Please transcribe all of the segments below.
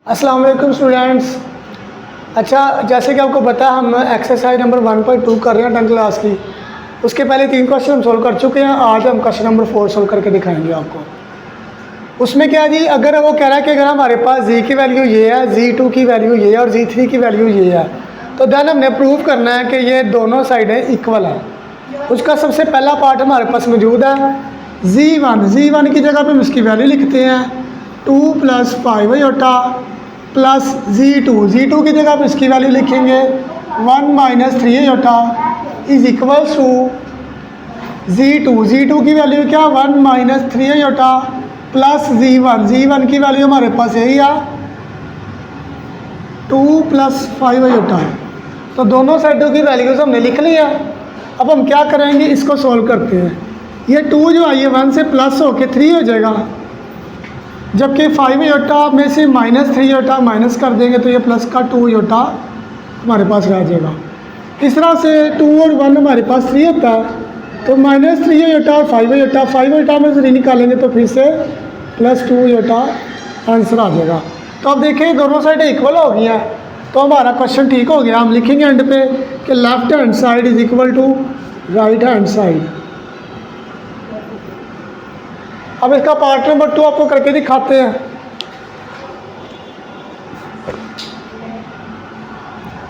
अस्सलाम वालेकुम स्टूडेंट्स। अच्छा, जैसे कि आपको पता है हम एक्सरसाइज नंबर 1.2 कर रहे हैं 10th क्लास की। उसके पहले 3 क्वेश्चन हम सोल्व कर चुके हैं। आज हम क्वेश्चन नंबर 4 सोल्व करके दिखाएंगे आपको। उसमें क्या जी, अगर वो कह रहा है कि अगर हमारे पास जी की वैल्यू ये है, जी2 की वैल्यू ये है और जी3 की वैल्यू ये है, तो देन हमने प्रूव करना है कि ये दोनों साइडें इक्वल है। उसका सबसे पहला पार्ट हमारे पास मौजूद है जी1 की जगह पे हम इसकी वैल्यू लिखते हैं 2 + 5 आयोटा प्लस जी2 की जगह पे इसकी वैल्यू लिखेंगे 1 - 3 आयोटा इज इक्वल्स टू जी2 की वैल्यू क्या 1 - 3 आयोटा प्लस जी1 की वैल्यू हमारे पास यही है 2 + 5 आयोटा है। तो दोनों साइडों की वैल्यूज हमने लिख ली है। अब हम क्या करेंगे, इसको सॉल्व करते हैं। ये 2 जो है ये 1 से प्लस होके 3 हो जाएगा, जबकि 5 आयोटा में से -3 आयोटा माइनस कर देंगे तो ये प्लस का 2 आयोटा हमारे पास रह जाएगा। इस तरह से 2 और 1 हमारे पास 3 होता है, तो -3 आयोटा और 5 आयोटा में से 3 निकालेंगे तो फिर से +2 आयोटा आंसर आ जाएगा। तो अब देखें दोनों साइडें इक्वल हो गई हैं, तो हमारा क्वेश्चन ठीक हो गया। हम लिखेंगे एंड पे कि left hand side is equal to right hand side. अब इसका पार्ट नंबर 2 आपको करके दिखाते हैं।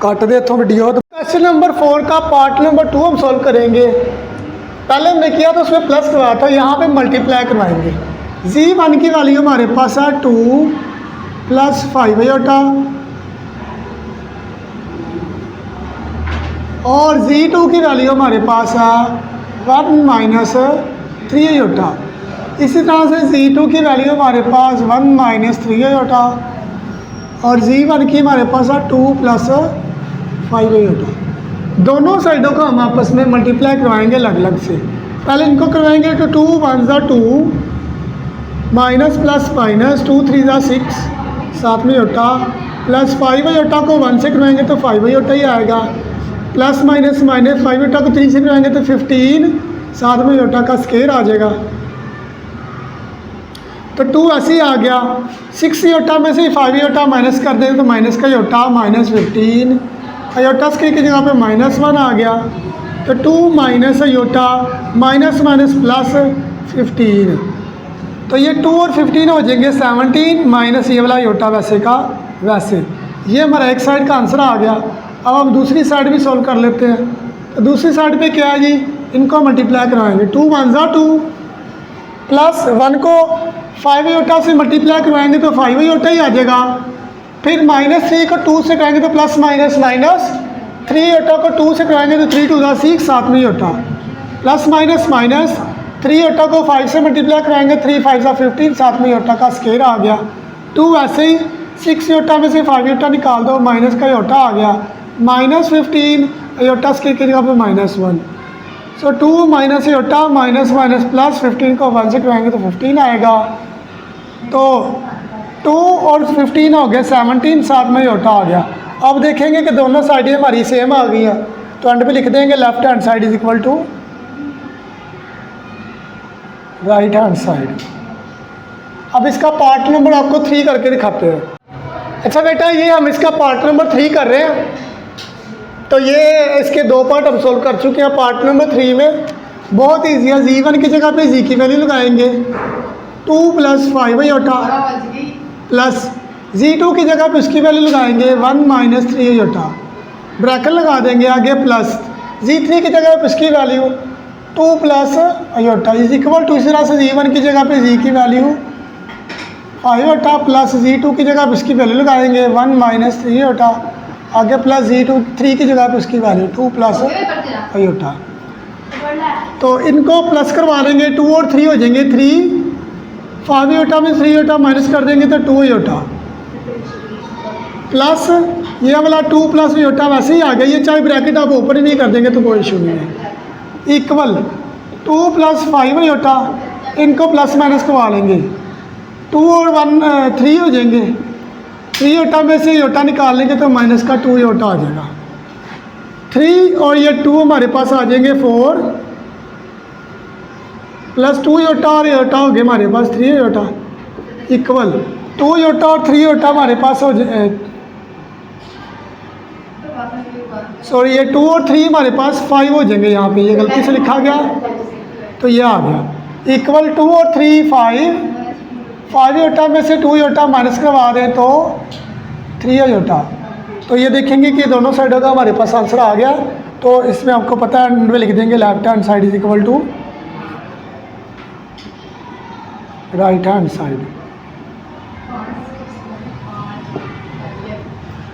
काट दे तो वीडियो। क्वेश्चन नंबर 4 का पार्ट नंबर 2 हम सॉल्व करेंगे। पहले हमने किया तो उसमें प्लस करवाया था, यहाँ पे मल्टीप्लाई करवाएंगे। जी1 की वैल्यू हमारे पास है 2 + 5 आयोटा और जी2 की वैल्यू हमारे पास है 1 - 3 आयोटा। इसी तरह से जी2 की वैल्यू हमारे पास 1 - 3 आयोटा और जी1 की हमारे पास है 2 + 5 आयोटा। दोनों साइडों को हम आपस में मल्टीप्लाई करवाएंगे अलग अलग से। पहले इनको करवाएंगे तो 2 × 1 = 2 माइनस प्लस माइनस 2 × 3 = 6 7 में आयोटा प्लस 5 आयोटा को 1 से करवाएंगे तो 5 आयोटा ही आएगा, प्लस माइनस 5 आयोटा को 3 से करवाएंगे तो 15 7 में आयोटा का स्क्वायर आ जाएगा। तो 2 ऐसे ही आ गया। 6 आयोटा में से 5 आयोटा माइनस कर देंगे तो माइनस का आयोटा -15 आयोटा स्क्वायर की जगह पे -1 आ गया। तो 2 - आयोटा माइनस प्लस 15, तो ये 2 और 15 हो जाएंगे 17 माइनस ये वाला आयोटा वैसे का वैसे। ये हमारा एक साइड का आंसर आ गया। अब हम दूसरी साइड भी सॉल्व कर लेते हैं। तो दूसरी साइड पे क्या है जी, इनको मल्टीप्लाई कराएंगे। 2 × 1 = 2 प्लस 1 को 5 आयोटा से मल्टीप्लाई करवाएंगे तो 5 आयोटा ही आ जाएगा। फिर -3 को 2 से कराएंगे तो प्लस माइनस 3 आयोटा को 2 से कराएंगे तो 3 × 2 = 6 7 में आयोटा प्लस माइनस 3 आयोटा को 5 से मल्टीप्लाई कराएंगे 3 × 5 = 15 7 में आयोटा का स्क्वायर आ गया। 2 वैसे ही 6 आयोटा में से 5 आयोटा निकाल दो, माइनस का आयोटा आ गया -15 आयोटा स्क्वायर की जगह पे -1। सो 2 - आयोटा माइनस प्लस 15 को 1 से कराएंगे तो 15 आएगा। तो 2 और 15 हो गया 17 7 में आयोटा आ गया। अब देखेंगे कि दोनों साइडें हमारी सेम आ गई हैं, तो एंड पे लिख देंगे left hand side is equal to right hand side. अब इसका पार्ट नंबर आपको 3 करके दिखाते हैं। अच्छा बेटा, ये हम इसका पार्ट नंबर 3 कर रहे हैं, तो ये इसके 2 पार्ट हम सोल्व कर चुके हैं। पार्ट नंबर 3 में बहुत ईजी है। जी1 की जगह पे जी की वैल्यू लगाएंगे 2 + 5 आयोटा प्लस जी2 की जगह पे उसकी वैल्यू लगाएंगे 1 - 3 आयोटा, ब्रैकेट लगा देंगे आगे प्लस जी3 की जगह पे उसकी value 2 + iota is equal to, इस तरह से जी1 की जगह पे जी की वैल्यू 5 आयोटा प्लस जी2 की जगह पे उसकी वैल्यू लगाएंगे 1 - 3 आयोटा आगे प्लस जी3 की जगह पे उसकी वैल्यू 2 + आयोटा। तो इनको प्लस करवा देंगे, 2 और 3 हो जाएंगे 3 5 आयोटा में 3 आयोटा माइनस कर देंगे तो 2 आयोटा प्लस ये वाला 2 + आयोटा वैसे ही आ गया। ये चाहे ब्रैकेट आप ओपन ही नहीं कर देंगे तो कोई इशू नहीं है। इक्वल 2 + 5 आयोटा, इनको प्लस माइनस करवा लेंगे 2 और 1 3 हो जाएंगे। 3 आयोटा में से आयोटा निकाल लेंगे तो माइनस का 2 आयोटा आ जाएगा। 3 और ये 2 हमारे पास आ जाएंगे 4 प्लस 2 आयोटा और आयोटा हो गया हमारे पास 3 आयोटा इक्वल 2 योटा और 3 योटा हमारे पास हो सॉरी ये 2 और 3 हमारे पास 5 हो जाएंगे। यहाँ पे ये गलती से लिखा गया तो ये आ गया इक्वल 2 और 3 5 योटा में से 2 योटा माइनस करवा दें तो 3 योटा। तो ये देखेंगे कि दोनों साइडों का हमारे पास आंसर आ गया। तो इसमें आपको पता है एंड में लिख देंगे left hand side is equal to right hand side.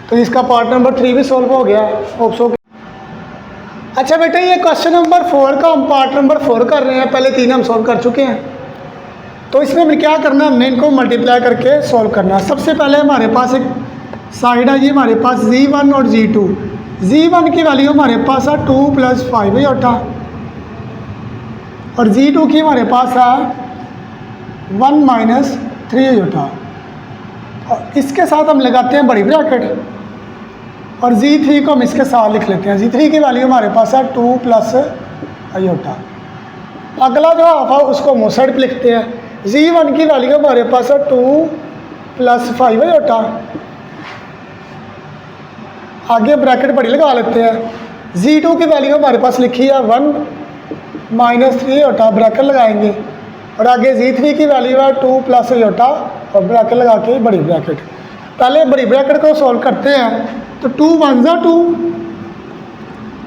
तो इसका पार्ट नंबर 3 भी सॉल्व हो गया होप्स। अच्छा बेटा ये क्वेश्चन नंबर 4 का हम पार्ट नंबर 4 कर रहे हैं, पहले 3 हम सॉल्व कर चुके हैं। तो इसमें हमें क्या करना है, हमने इनको मल्टीप्लाई करके सॉल्व करना है। सबसे पहले हमारे पास एक साइड है जी हमारे पास Z1 और Z2। Z1 की वैल्यू हमारे पास है 2 + 5 योटा और Z2 की हमारे पास है 1 - 3 योटा। और इसके साथ हम लगाते हैं बड़ी ब्रैकेट और Z3 को हम इसके साथ लिख लेते हैं। Z3 की वैल्यू हमारे पास है 2 + योटा। अगला जो हाफ है उसको हम उस साइड पर लिखते हैं। Z1 की वैल्यू हमारे पास है 2 + 5 योटा। आगे ब्रैकेट बड़ी लगा लेते हैं। Z2 की वैल्यू हमारे पास लिखी है 1 - 3 योटा, ब्रैकेट लगाएंगे और आगे Z3 की वैल्यू है 2 + योटा और ब्रैकेट लगा के बड़ी ब्रैकेट। पहले बड़ी ब्रैकेट को सॉल्व करते हैं। तो 2 × 1 = 2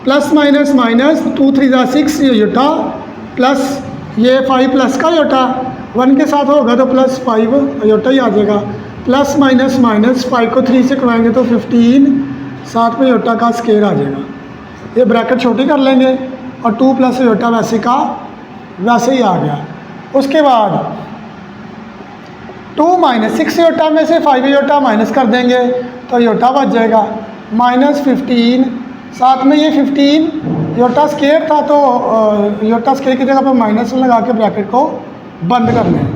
plus minus minus 2 × 3 = 6 iota plus ये 5 का योटा 1 के साथ होगा तो +5 योटा ही आ जाएगा। प्लस माइनस माइनस 5 को 3 से करवाएंगे तो 15 साथ में योटा का स्केयर आ जाएगा। ये ब्रैकेट छोटी कर लेंगे और 2 + योटा वैसे का वैसे ही आ गया। उसके बाद 2 - 6 योटा में से 5 योटा माइनस कर देंगे तो योटा बच जाएगा -15 साथ में ये 15 योटा स्केयर था तो योटा स्केयर की जगह पर माइनस लगा के ब्रैकेट को बंद कर लें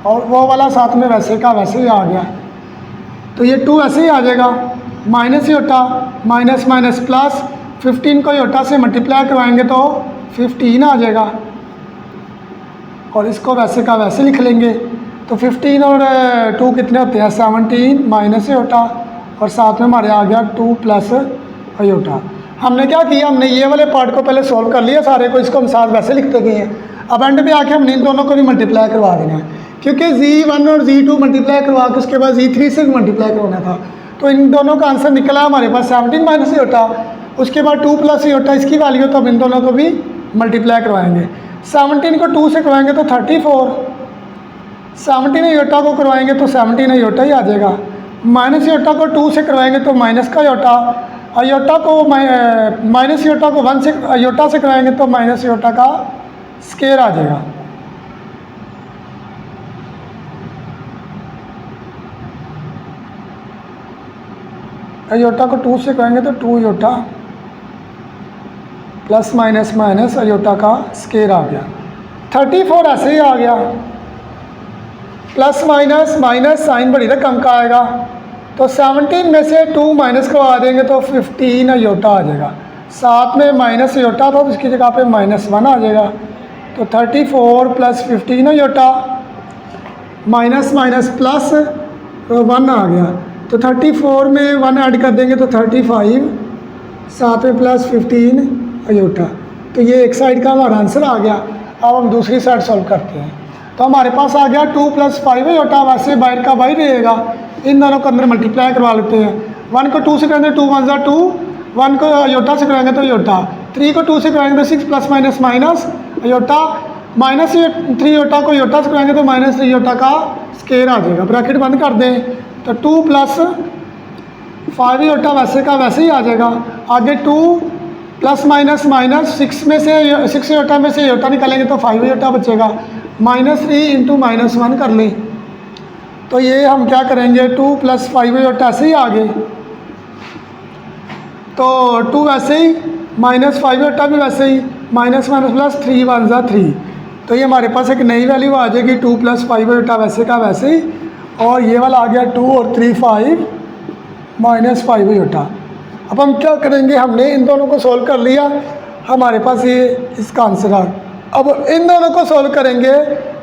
और वो वाला साथ में वैसे का वैसे ही आ गया। तो ये 2 ऐसे ही आ जाएगा minus iota minus minus plus 15 को योटा से मल्टीप्लाई करवाएंगे तो 15 आ जाएगा और इसको वैसे का वैसे लिख लेंगे। तो 15 और 2 कितने होते हैं 17 माइनस योटा और साथ में हमारे आ गया 2 + योटा। हमने क्या किया, हमने ये वाले पार्ट को पहले सॉल्व कर लिया सारे को, इसको हम साथ वैसे लिखते गए हैं। अब एंड पे आके हमने इन दोनों को भी मल्टीप्लाई करवा देना है क्योंकि Z1 और Z2 मल्टीप्लाई करवा के उसके बाद Z3 से भी मल्टीप्लाई करवाना था। तो इन दोनों का आंसर निकला हमारे पास 17 माइनस योटा, उसके बाद 2 + योटा इसकी वैल्यू, तो अब इन दोनों को भी मल्टीप्लाई करवाएंगे। 17 को 2 से करवाएंगे तो 34, 17 योटा को करवाएंगे तो 17 योटा ही आ जाएगा। माइनस योटा को 2 से करवाएंगे तो माइनस का योटा, अयोटा को माइनस योटा को 1 से योटा से कराएंगे तो माइनस योटा का स्केयर आ जाएगा। अयोटा को 2 से कराएंगे तो 2 iota plus minus minus iota का स्केयर आ गया। 34 ऐसे ही आ गया, प्लस माइनस माइनस साइन बड़ी रकम का आएगा तो 17 में से 2 माइनस करवा देंगे तो 15 अयोटा आ जाएगा। साथ में माइनस अयोटा था तो इसकी जगह पे -1 आ जाएगा। तो 34 + 15 अयोटा माइनस माइनस प्लस 1 आ गया। तो 34 में 1 ऐड कर देंगे तो 35 साथ में प्लस 15 अयोटा। तो ये एक साइड का हमारा आंसर आ गया। अब हम दूसरी साइड सॉल्व करते हैं। तो हमारे पास आ गया 2 + 5 अयोटा, वैसे बाहर का बाहर रहेगा, इन दोनों को अंदर मल्टीप्लाई करवा लेते हैं। 1 को 2 से करेंगे 2 × 1 = 2, 1 को अयोटा से कराएंगे तो अयोटा, 3 को 2 से कराएंगे तो 6 plus minus minus iota, -3 iota को अयोटा से कराएंगे तो -3 अयोटा का स्केयर आ जाएगा। ब्रैकेट बंद कर दें तो 2 + 5 अयोटा वैसे का वैसे ही आ जाएगा। आगे 2 प्लस माइनस माइनस 6 में से 6 अयोटा में से अयोटा निकालेंगे तो 5 अयोटा बचेगा। -3 × -1 कर लें तो ये हम क्या करेंगे 2 + 5 अयोटा ऐसे ही आ गए। तो 2 वैसे ही -5 अयोटा भी वैसे ही, माइनस माइनस प्लस 3 × 1 = 3। तो ये हमारे पास एक नई वैल्यू आ जाएगी 2 + 5 अयोटा वैसे का वैसे ही, और ये वाला आ गया 2 और 3 5 -5 अयोटा। अब हम क्या करेंगे, हमने इन दोनों को सॉल्व कर लिया, हमारे पास ये इसका आंसर आ। अब इन दोनों को सॉल्व करेंगे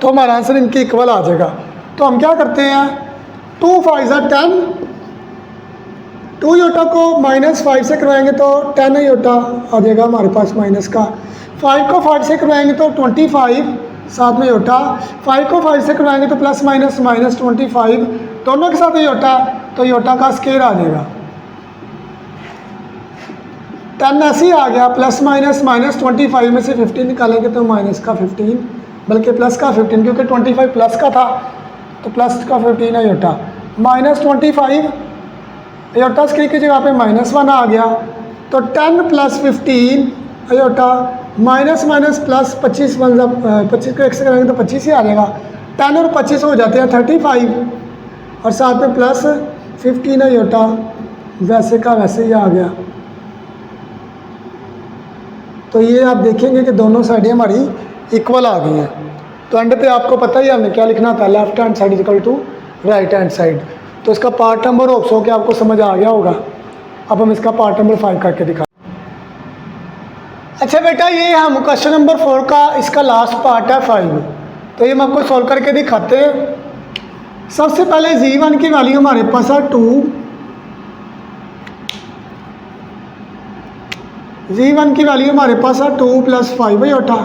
तो हमारा आंसर इनके इक्वल आ जाएगा। तो हम क्या करते हैं, 2 5 10, 2 योटा को -5 से करवाएंगे तो 10 योटा आ जाएगा हमारे पास माइनस का। 5 को 5 से करवाएंगे तो 25 साथ में योटा, 5 को 5 से करवाएंगे तो प्लस माइनस -25 दोनों के साथ योटा, तो योटा का स्केयर आ जाएगा। 10 ऐसे ही आ गया, प्लस माइनस -25 में से 15 निकालेंगे तो माइनस का 15, बल्कि प्लस का 15, क्योंकि 25 प्लस का था तो प्लस का 15 अयोटा, -25 अयोटा स्केयर की जगह पे -1 आ गया, तो 10 + 15 अयोटा, माइनस माइनस प्लस 25 को 1 से करेंगे तो 25 ही आ जाएगा। 10 और 25 हो जाते हैं 35, और साथ में प्लस 15 अयोटा, वैसे का वैसे ही आ गया। तो ये आप देखेंगे कि दोनों साइडें हमारी इक्वल आ गई हैं। तो एंड पे आपको पता ही हमने क्या लिखना था, left hand side equal to right hand side. तो इसका पार्ट नंबर होप्स हो कि आपको समझ आ गया होगा। अब हम इसका पार्ट नंबर 5 करके दिखा। अच्छा बेटा, ये हम क्वेश्चन नंबर 4 का इसका लास्ट पार्ट है 5। तो ये हम आपको सॉल्व करके दिखाते हैं। सबसे पहले g1 की वैल्यू हमारे पास है 2, g1 की वैल्यू हमारे पास है 2 + 5 अयोटा,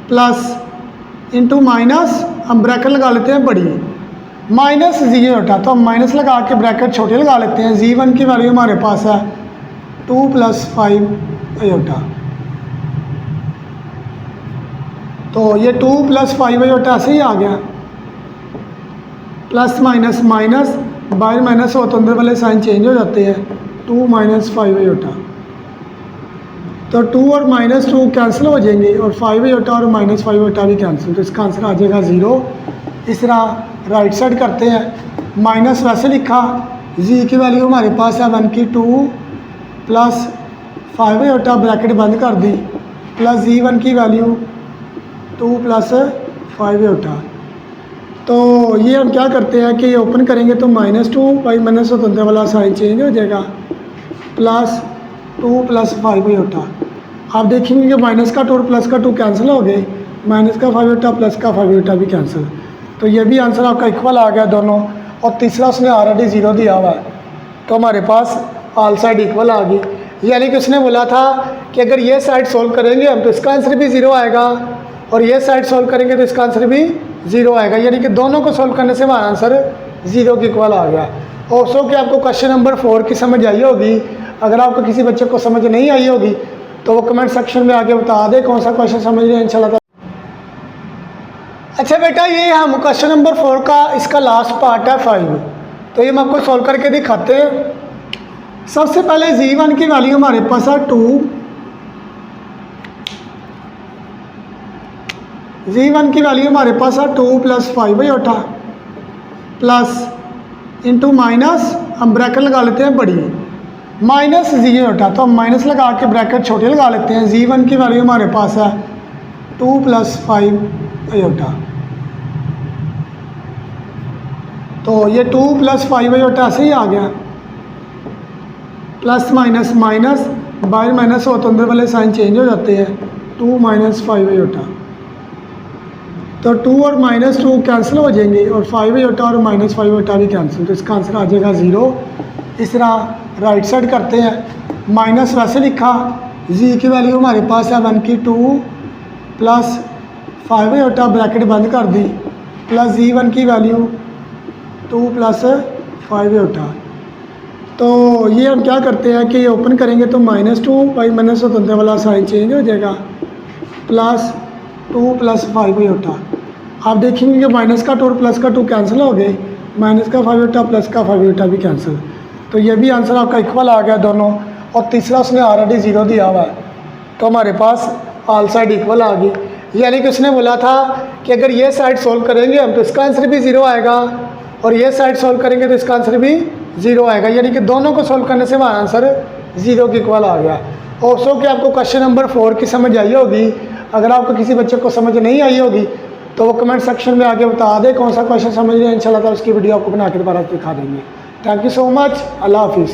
प्लस इंटू माइनस, हम ब्रैकेट लगा लेते हैं बड़ी, माइनस जी अयोटा, तो हम माइनस लगा के ब्रैकेट छोटे लगा लेते हैं। g1 की वैल्यू हमारे पास है 2 + 5 अयोटा, तो ये 2 + 5 अयोटा ऐसे ही आ गया, प्लस माइनस माइनस, बाहर माइनस हो तो अंदर वाले साइन चेंज हो जाते हैं, 2 - 5 अयोटा, तो 2 और -2 कैंसिल हो जाएंगे, और 5 अयोटा और -5 अयोटा भी कैंसिल, तो इसका आंसर आ जाएगा 0। इस तरह राइट साइड करते हैं, माइनस वैसे लिखा, जी की वैल्यू हमारे पास है 1 की 2 + 5 अयोटा, ब्रैकेट बंद कर दी, प्लस g1 की वैल्यू 2 + 5 अयोटा। तो ये हम क्या करते हैं कि ये ओपन करेंगे तो -2 बाई माइनस हो तो अंदर वाला साइन चेंज हो जाएगा, प्लस 2 + 5 अयोटा। आप देखेंगे कि माइनस का 2 और प्लस का 2 कैंसिल हो गए, माइनस का 5 अयोटा प्लस का 5 अयोटा भी कैंसिल। तो ये भी आंसर आपका इक्वल आ गया दोनों, और तीसरा उसने ऑलरेडी 0 दिया हुआ है, तो हमारे पास ऑल साइड इक्वल आ गई। यानी कि उसने बोला था कि अगर ये साइड सोल्व करेंगे हम तो इसका आंसर भी 0 आएगा, और ये साइड सोल्व करेंगे तो इसका आंसर भी 0 आएगा। यानी कि दोनों को सोल्व करने से हमारा आंसर 0 के इक्वल आ गया। और सो कि आपको क्वेश्चन नंबर 4 की समझ आई होगी। अगर आपको किसी बच्चे को समझ नहीं आई होगी तो वो कमेंट सेक्शन में आके बता दे कौन सा क्वेश्चन समझ रहे हैं इंशाल्लाह। अच्छा बेटा, ये हम क्वेश्चन नंबर 4 का इसका लास्ट पार्ट है 5। तो ये हम आपको सॉल्व करके दिखाते हैं। सबसे पहले g1 की वैल्यू हमारे पास है 2, g1 की वैल्यू हमारे पास है 2 + 5 अयोटा, प्लस इंटू माइनस, हम ब्रैकेट लगा लेते हैं बड़ी, माइनस जी अयोटा, तो हम माइनस लगा के ब्रैकेट छोटे लगा लेते हैं। g1 की वैल्यू हमारे पास है 2 + 5 अयोटा, तो ये 2 + 5 अयोटा ऐसे ही आ गया, प्लस माइनस माइनस, बाहर माइनस हो तो अंदर वाले साइन चेंज हो जाते हैं, 2 - 5 अयोटा, तो 2 और -2 कैंसिल हो जाएंगे, और 5 अयोटा और -5 अयोटा भी कैंसिल, तो इसका आंसर आ जाएगा 0। इस तरह राइट साइड करते हैं, माइनस वैसे लिखा, जी की वैल्यू हमारे पास है 1 की 2 + 5 अयोटा, ब्रैकेट बंद कर दी, प्लस g1 की वैल्यू 2 + 5 अयोटा। तो ये हम क्या करते हैं कि ये ओपन करेंगे तो -2 बाई माइनस हो तो अंदर वाला साइन चेंज हो जाएगा, प्लस 2 + 5 अयोटा। आप देखेंगे कि माइनस का 2 और प्लस का 2 कैंसिल हो गए, माइनस का 5 अयोटा प्लस का 5 अयोटा भी कैंसिल। तो ये भी आंसर आपका इक्वल आ गया दोनों, और तीसरा उसने ऑलरेडी 0 दिया हुआ है, तो हमारे पास ऑल साइड इक्वल आ गई। यानी कि उसने बोला था कि अगर ये साइड सोल्व करेंगे हम तो इसका आंसर भी 0 आएगा, और ये साइड सोल्व करेंगे तो इसका आंसर भी 0 आएगा। यानी कि दोनों को सोल्व करने से हमारा आंसर 0 के इक्वल आ गया। और सो कि आपको क्वेश्चन नंबर 4 की समझ आई होगी। अगर आपको किसी बच्चे को समझ नहीं आई होगी तो वो कमेंट सेक्शन में आके बता दे कौन सा क्वेश्चन समझ रहे हैं, इंशाल्लाह उसकी वीडियो आपको बना के दोबारा दिखा देंगे। थैंक यू सो मच, अल्लाह हाफिज़।